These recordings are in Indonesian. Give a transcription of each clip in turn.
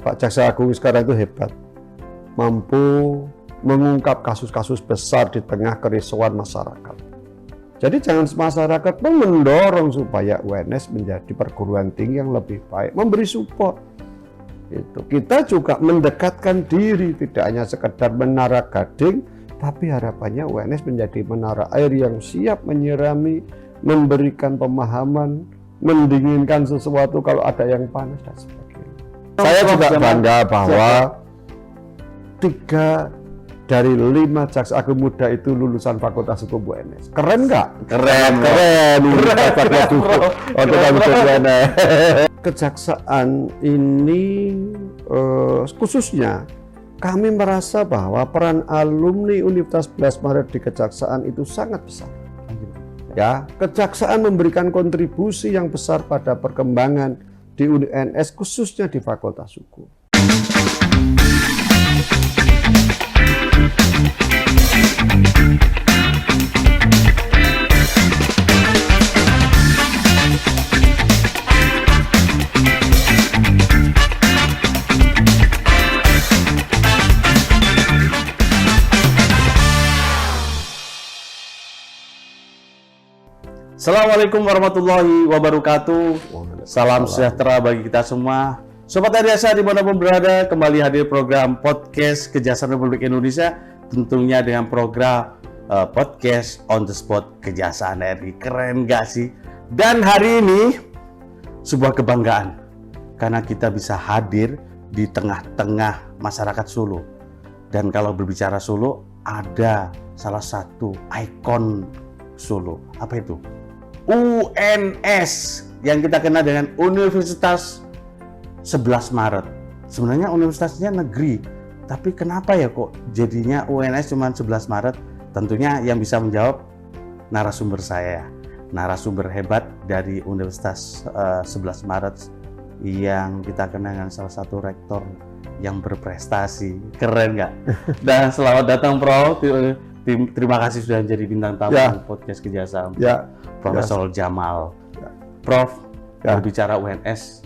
Pak Jaksa Agung sekarang itu hebat, mampu mengungkap kasus-kasus besar di tengah kerisauan masyarakat. Jadi jangan masyarakat pun mendorong supaya UNS menjadi perguruan tinggi yang lebih baik, memberi support. Itu. Kita juga mendekatkan diri, tidak hanya sekedar menara gading, tapi harapannya UNS menjadi menara air yang siap menyirami, memberikan pemahaman, mendinginkan sesuatu kalau ada yang panas dan sebagainya. Saya juga bangga bahwa 3 dari 5 jaksa agung muda itu lulusan Fakultas Hukum UNS. Keren nggak? Keren. Kejaksaan ini khususnya kami merasa bahwa peran alumni Universitas 11 Maret di kejaksaan itu sangat besar. Ya, kejaksaan memberikan kontribusi yang besar pada perkembangan di UNS khususnya di Fakultas Hukum. Assalamualaikum warahmatullahi wabarakatuh. Salam sejahtera bagi kita semua. Sobat Ariasa dimanapun berada, kembali hadir program podcast Kejaksaan Republik Indonesia, tentunya dengan program podcast on the spot Kejaksaan RI. Keren gak sih? Dan hari ini sebuah kebanggaan karena kita bisa hadir di tengah-tengah masyarakat Solo. Dan kalau berbicara Solo, ada salah satu ikon Solo. Apa itu? UNS yang kita kenal dengan Universitas 11 Maret. Sebenarnya universitasnya negeri, tapi kenapa ya kok jadinya UNS cuma 11 Maret? Tentunya yang bisa menjawab narasumber saya, narasumber hebat dari Universitas 11 Maret yang kita kenal dengan salah satu rektor yang berprestasi. Keren nggak? Dan selamat datang Prof. Terima kasih sudah menjadi bintang tamu podcast Kejaksaan. Profesor Jamal. Prof, berbicara UNS,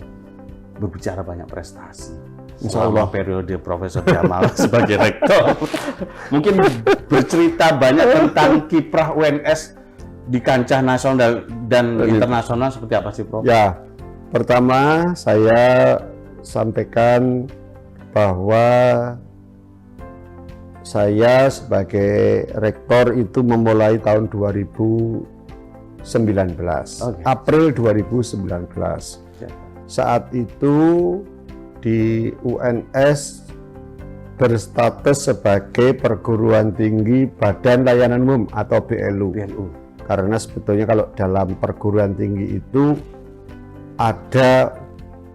berbicara banyak prestasi. Selama periode Profesor Jamal sebagai rektor. Mungkin bercerita banyak tentang kiprah UNS di kancah nasional dan internasional seperti apa sih, Prof? Ya, pertama saya sampaikan bahwa saya sebagai rektor itu memulai tahun 2019, April 2019. Saat itu di UNS berstatus sebagai perguruan tinggi Badan Layanan Umum atau BLU. Karena sebetulnya kalau dalam perguruan tinggi itu ada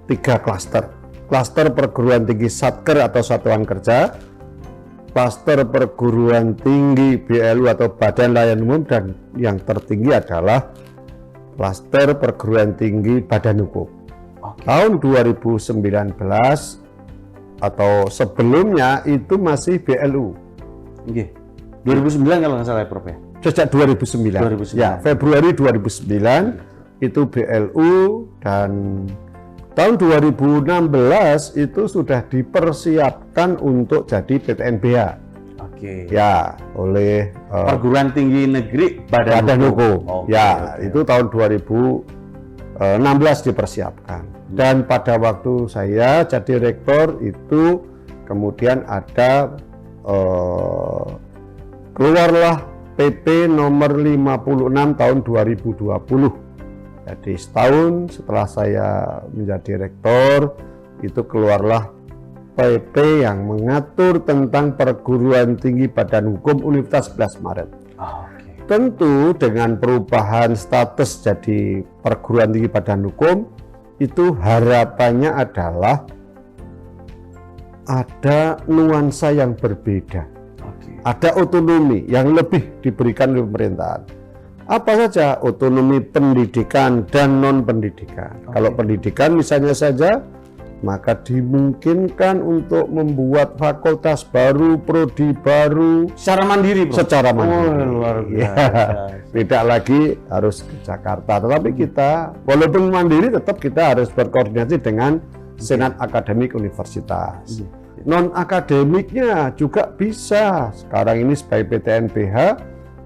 3 klaster. Klaster perguruan tinggi Satker atau Satuan Kerja, klaster perguruan tinggi BLU atau Badan Layanan Umum, dan yang tertinggi adalah klaster perguruan tinggi Badan Hukum. Tahun 2019 atau sebelumnya itu masih BLU. 2009 kalau nggak salah ya, Prof ya? Sejak 2009. Ya, Februari 2009 itu BLU, dan tahun 2016 itu sudah dipersiapkan untuk jadi PTNBH. Ya, oleh Perguruan Tinggi Negeri Badan Hukum. Itu tahun 2016 dipersiapkan. Dan pada waktu saya jadi rektor itu kemudian ada keluarlah PP nomor 56 tahun 2020. Jadi setahun setelah saya menjadi rektor itu keluarlah PP yang mengatur tentang perguruan tinggi Badan Hukum Universitas 11 Maret. Tentu dengan perubahan status jadi perguruan tinggi Badan Hukum itu harapannya adalah ada nuansa yang berbeda. Ada otonomi yang lebih diberikan oleh pemerintahan. Apa saja? Otonomi pendidikan dan non-pendidikan. Kalau pendidikan misalnya saja, maka dimungkinkan untuk membuat fakultas baru, prodi baru secara mandiri, Bro. Secara mandiri. Luar biasa. Tidak lagi harus ke Jakarta, tetapi kita walaupun mandiri tetap kita harus berkoordinasi dengan senat akademik universitas. Non akademiknya juga bisa. Sekarang ini sebagai PTNBH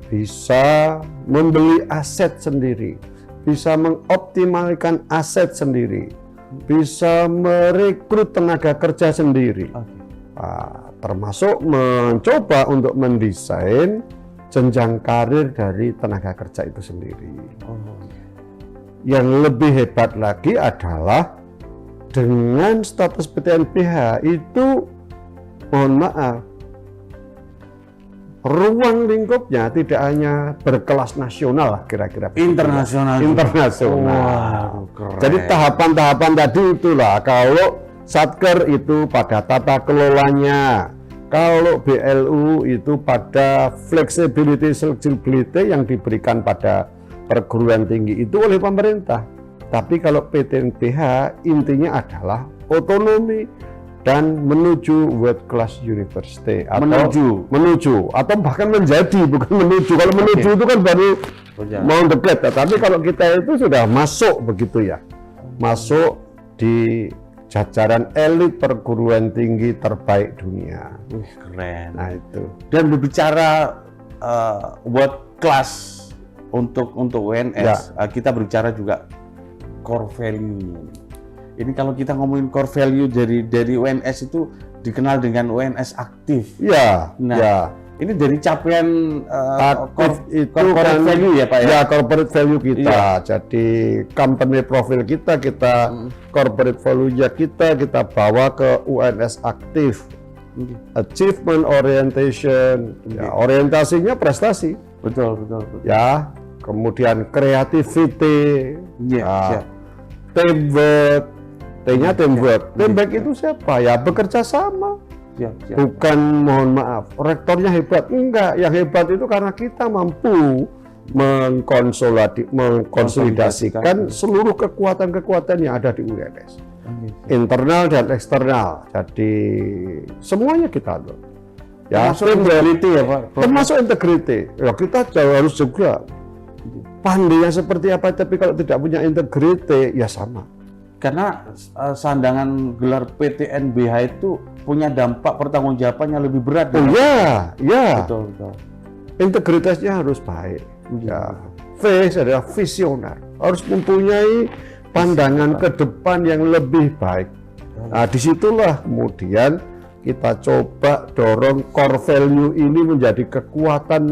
bisa membeli aset sendiri, bisa mengoptimalkan aset sendiri, bisa merekrut tenaga kerja sendiri. Termasuk mencoba untuk mendesain jenjang karir dari tenaga kerja itu sendiri. Yang lebih hebat lagi adalah dengan status PTNBH itu, mohon maaf, ruang lingkupnya tidak hanya berkelas nasional lah kira-kira. Internasional. Internasional. Keren. Jadi tahapan-tahapan tadi itulah. Kalau Satker itu pada tata kelolanya, kalau BLU itu pada flexibility yang diberikan pada perguruan tinggi itu oleh pemerintah. Tapi kalau PTNBH intinya adalah otonomi dan menuju world class university atau menuju atau bahkan menjadi, bukan menuju. Kalau menuju itu kan baru mau dekat, tapi kalau kita itu sudah masuk begitu ya, masuk di jajaran elit perguruan tinggi terbaik dunia. Keren. Nah itu. Dan berbicara world class untuk UNS, kita berbicara juga core value. Ini kalau kita ngomongin core value dari UNS itu dikenal dengan UNS aktif. Ya. Nah, ya. Ini dari capaian corporate value ya Pak ya? Ya, corporate value kita. Jadi company profile kita corporate value kita bawa ke UNS aktif. Achievement orientation. Ya, orientasinya prestasi. Betul. Ya, kemudian creativity. Teamwork. T-nya teamwork. Teamwork itu siapa? Ya bekerja sama. Bukan, mohon maaf, rektornya hebat. Enggak, yang hebat itu karena kita mampu mengkonsolidasikan seluruh kekuatan-kekuatan yang ada di UNS. Internal dan eksternal. Jadi semuanya kita loh. Ya, termasuk integrity ya Pak? Termasuk integrity. Ya, kita harus juga pandainya seperti apa, tapi kalau tidak punya integrity ya sama. Karena sandangan gelar PTNBH itu punya dampak pertanggungjawabannya lebih berat. Ya. Betul. Integritasnya harus baik. Ya. V adalah visioner, harus mempunyai pandangan ke depan yang lebih baik. Nah, disitulah kemudian kita coba dorong core value ini menjadi kekuatan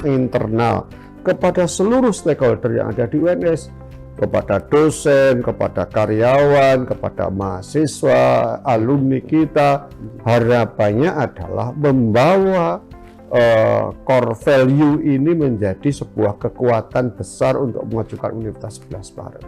internal kepada seluruh stakeholder yang ada di UNS, kepada dosen, kepada karyawan, kepada mahasiswa, alumni kita. Harapannya adalah membawa core value ini menjadi sebuah kekuatan besar untuk mengajukan Universitas 11 Maret.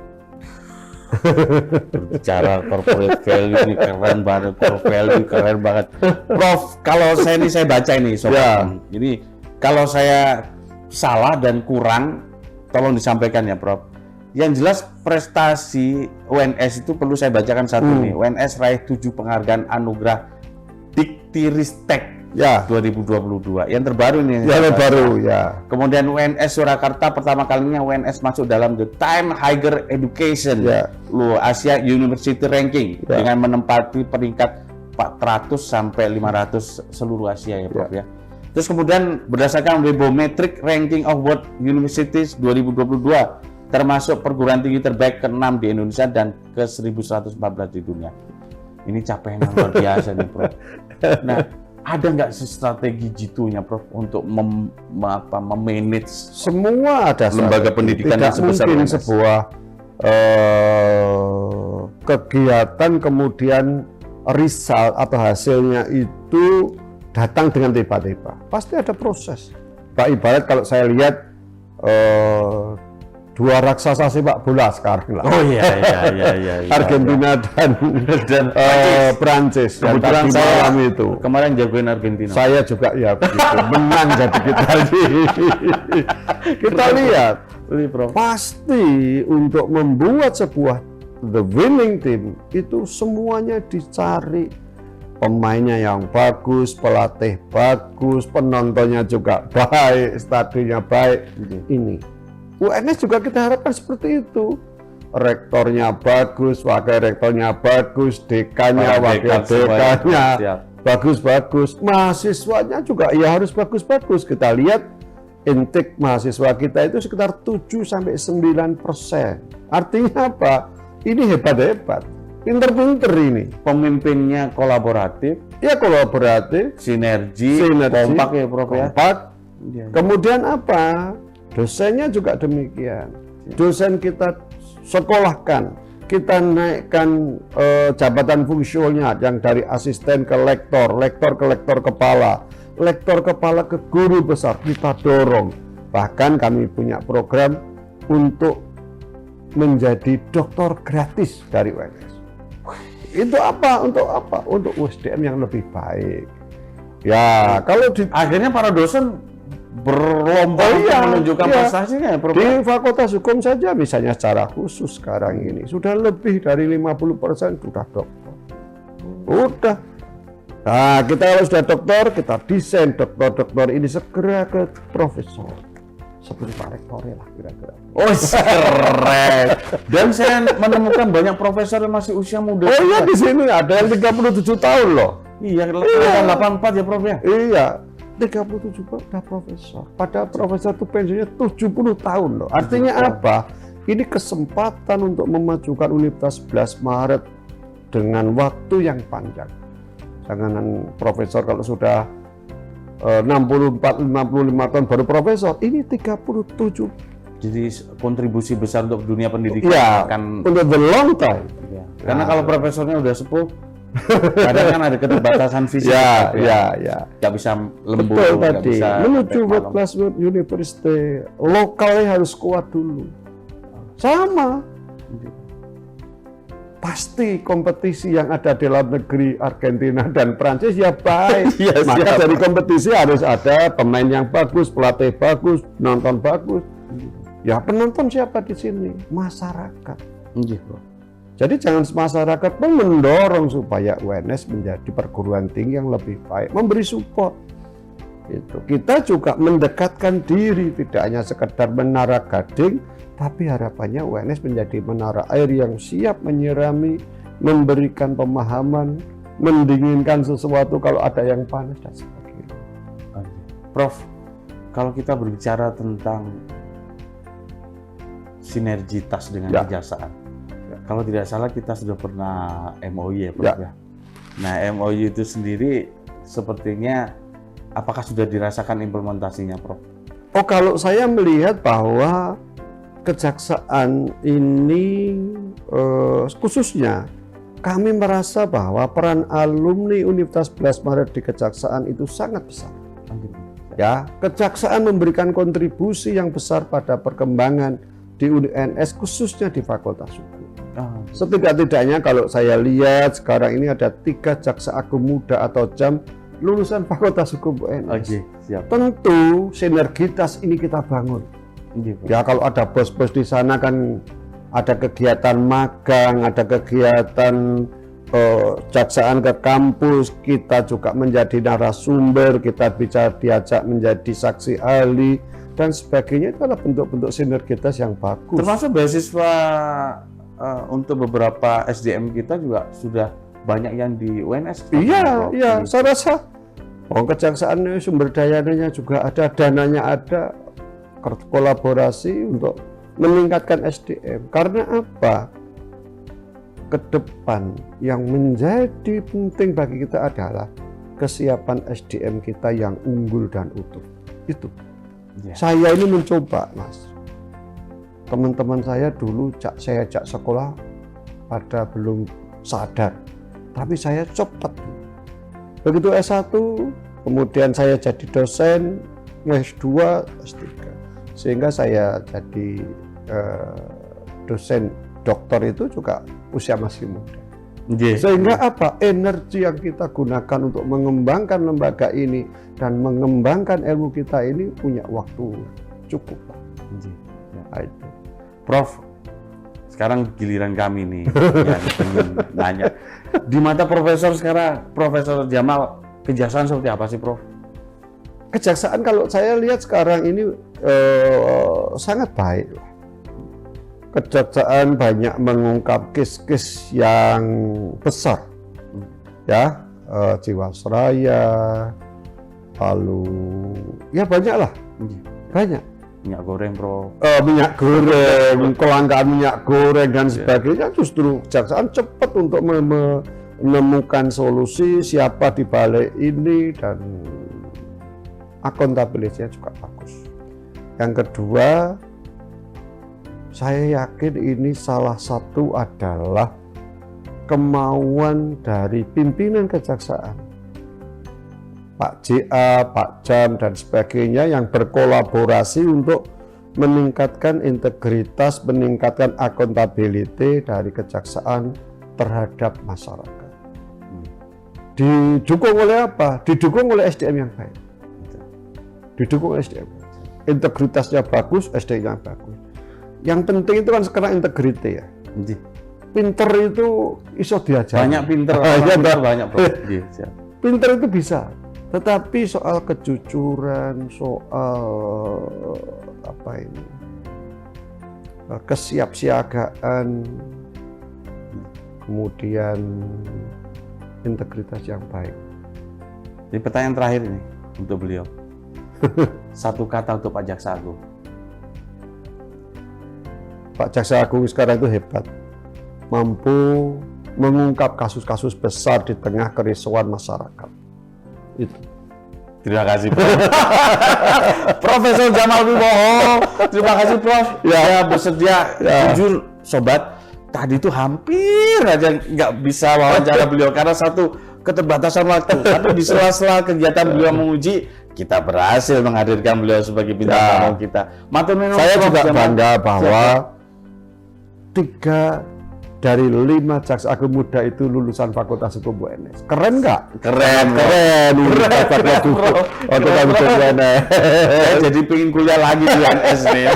Bicara corporate value ini keren banget, core value keren banget. Prof, kalau saya baca ini sobat. Jadi kalau saya salah dan kurang, tolong disampaikan ya Prof. Yang jelas prestasi UNS itu perlu saya bacakan satu nih. UNS raih 7 penghargaan anugerah Diktiristek 2022. Yang terbaru nih. Yang terbaru ya. Kemudian UNS Surakarta pertama kalinya UNS masuk dalam The Time Higher Education Asia University Ranking dengan menempati peringkat 400 sampai 500 seluruh Asia ya Prof ya. Terus kemudian berdasarkan Webometric Ranking of World Universities 2022 termasuk perguruan tinggi terbaik ke-6 di Indonesia dan ke-1114 di dunia. Ini capaian yang luar biasa nih Prof. Nah, ada nggak sih strategi G2-nya Prof untuk memanage semua ada lembaga pendidikan yang sebesar mungkin sebuah kegiatan kemudian result atau hasilnya itu datang dengan tiba-tiba. Pasti ada proses. Pak, ibarat kalau saya lihat dua raksasa sepak bola sekarang lah. Oh iya. Argentina dan Prancis. Kebetulan saya malam itu kemarin jagoin Argentina. Saya juga ya begitu. Menang jadi kita lihat pasti untuk membuat sebuah the winning team itu semuanya dicari. Pemainnya yang bagus, pelatih bagus, penontonnya juga baik, stadionnya baik. Ini UNS juga kita harapkan seperti itu. rektornya bagus, wakil rektornya bagus, dekannya, Para wakil dekan semuanya. dekannya Siap. bagus-bagus, mahasiswanya juga ya harus bagus-bagus. Kita lihat intake mahasiswa kita itu sekitar 7-9%. Artinya apa? Ini hebat-hebat, pinter-pinter ini. Pemimpinnya kolaboratif, Ya kolaboratif, sinergi, kompak ya Prof ya. kompak. Iya. Kemudian apa? Dosennya juga demikian. Dosen kita sekolahkan, kita naikkan jabatan fungsionalnya yang dari asisten ke lektor, lektor ke lektor kepala, lektor kepala ke guru besar, kita dorong. Bahkan kami punya program untuk menjadi doktor gratis dari UNS. Itu apa? Untuk apa? Untuk USDM yang lebih baik. Ya, kalau di Akhirnya para dosen berlomba Oh, untuk iya, menunjukkan iya. prestasinya ya Prof. Di Fakultas Hukum saja misalnya secara khusus sekarang ini sudah lebih dari 50% sudah dokter. Udah. Nah, kita kalau sudah dokter, kita desain dokter-dokter ini segera ke profesor. Seperti Pak Rektor lah kira-kira. Oh, keren. Dan saya menemukan banyak profesor yang masih usia muda. Oh iya, di sini ada yang 37 tahun loh. Iya, kelihatan 84 ya Prof ya. Iya, 37 udah profesor. Padahal profesor itu pensiunnya 70 tahun loh. Artinya apa? Ini kesempatan untuk memajukan Universitas 11 Maret dengan waktu yang panjang. Jangan profesor kalau sudah 64-55 tahun baru profesor, ini 37. Jadi kontribusi besar untuk dunia pendidikan Iya, akan untuk the long time. ya. Karena kalau profesornya udah sepuh, kadang kan ada keterbatasan fisik. Ya, Prof, ya. Nggak bisa lembur, Betul nggak tadi. bisa Menuju sampai world malam. class university, lokalnya harus kuat dulu. Sama. Pasti kompetisi yang ada di dalam negeri Argentina dan Prancis ya baik. Iya, Maka siap. dari kompetisi harus ada pemain yang bagus, pelatih bagus, penonton bagus. Ya penonton siapa di sini? Masyarakat. Iya, Prof. Jadi jangan masyarakat pun mendorong supaya UNS menjadi perguruan tinggi yang lebih baik, memberi support. Itu. Kita juga mendekatkan diri, tidak hanya sekedar menara gading, tapi harapannya UNS menjadi menara air yang siap menyirami, memberikan pemahaman, mendinginkan sesuatu kalau ada yang panas dan sebagainya. Prof, kalau kita berbicara tentang sinergitas dengan Ya. kejaksaan, kalau tidak salah kita sudah pernah MOU ya, Prof. Ya. Ya. Nah, MOU itu sendiri sepertinya apakah sudah dirasakan implementasinya, Prof? Oh, kalau saya melihat bahwa kejaksaan ini khususnya kami merasa bahwa peran alumni Universitas 11 Maret di kejaksaan itu sangat besar. Ya, kejaksaan memberikan kontribusi yang besar pada perkembangan di UNS khususnya di Fakultas Hukum. Setidak-tidaknya kalau saya lihat sekarang ini ada 3 jaksa agung muda atau JAM lulusan Fakultas Hukum UNS. Oke, siap. Tentu sinergitas ini kita bangun. Iya, Prof. Ya kalau ada bos-bos di sana kan ada kegiatan magang, ada kegiatan jaksaan ke kampus, kita juga menjadi narasumber, kita bisa diajak menjadi saksi ahli dan sebagainya. Itu adalah bentuk-bentuk sinergitas yang bagus. Termasuk beasiswa untuk beberapa SDM kita juga sudah banyak yang di UNS. Iya, Prof. iya, Jadi, saya rasa kejaksaan ini sumber dayanya juga ada, dananya ada, kolaborasi untuk meningkatkan SDM. Karena apa? Ke depan yang menjadi penting bagi kita adalah kesiapan SDM kita yang unggul dan utuh. Itu. ya. Saya ini mencoba, Mas. Teman-teman saya dulu saya ajak sekolah pada belum sadar. Tapi saya cepat. Begitu S1, kemudian saya jadi dosen, S2, S3. Sehingga saya jadi dosen doktor itu juga usia masih muda. Iya. Sehingga apa? Energi yang kita gunakan untuk mengembangkan lembaga ini dan mengembangkan ilmu kita ini punya waktu cukup. Iya. Nah, itu. Prof, sekarang giliran kami nih yang ingin nanya. Di mata Profesor sekarang, Profesor Jamal, kejaksaan seperti apa sih, Prof? Kejaksaan kalau saya lihat sekarang ini sangat baik. Kejaksaan banyak mengungkap kes-kes yang besar, ya, Jiwasraya, lalu ya banyak lah, banyak. Minyak goreng, Prof. Minyak goreng, kelangkaan minyak goreng dan sebagainya, justru kejaksaan cepat untuk menemukan solusi siapa di balik ini dan akuntabilitasnya juga bagus. Yang kedua, saya yakin ini salah satu adalah kemauan dari pimpinan kejaksaan, Pak JA, Pak Jam, dan sebagainya yang berkolaborasi untuk meningkatkan integritas, meningkatkan akuntabilitas dari kejaksaan terhadap masyarakat. Didukung oleh apa? Didukung oleh SDM yang baik. Didukung oleh SDM. Integritasnya bagus, SDM yang bagus. Yang penting itu kan sekarang integritas ya. Pinter itu iso diajar. Banyak pinter, banyak, Bro. Pinter itu bisa, tetapi soal kejujuran, soal apa ini, kesiapsiagaan, kemudian integritas yang baik. Jadi pertanyaan terakhir ini untuk beliau. Satu kata untuk Pak Jaksa Agung. Pak Jaksa Agung sekarang itu hebat, mampu mengungkap kasus-kasus besar di tengah kerisauan masyarakat. Itu. Terima kasih, Prof. Profesor Jamal Wibowo. Terima kasih, Prof. Ya, bersedia. Jujur, sobat, tadi itu hampir aja nggak bisa wawancara beliau karena satu keterbatasan waktu. Tapi di sela-sela kegiatan beliau menguji, kita berhasil menghadirkan beliau sebagai bintang tamu kita. Saya juga bangga bahwa 3 dari 5 jaksa agung muda itu lulusan Fakultas Hukum UNS. Keren nggak? Keren. Saya jadi pengen kuliah lagi di UNS nih.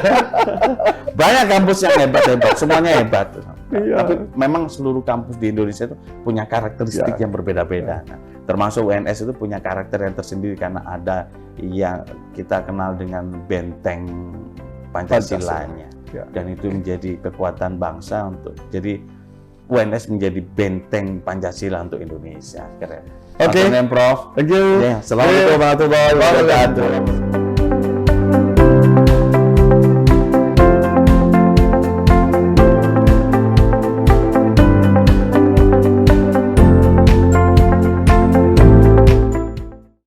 Banyak kampus yang hebat-hebat, semuanya hebat. Iya. Tapi memang seluruh kampus di Indonesia itu punya karakteristik yang berbeda-beda. Nah, termasuk UNS itu punya karakter yang tersendiri karena ada yang kita kenal dengan benteng Pancasilanya. Ya. Dan itu menjadi kekuatan bangsa untuk jadi UNS menjadi benteng Pancasila untuk Indonesia. Keren. Oke, Prof. Thank you. Assalamualaikum warahmatullahi wabarakatuh.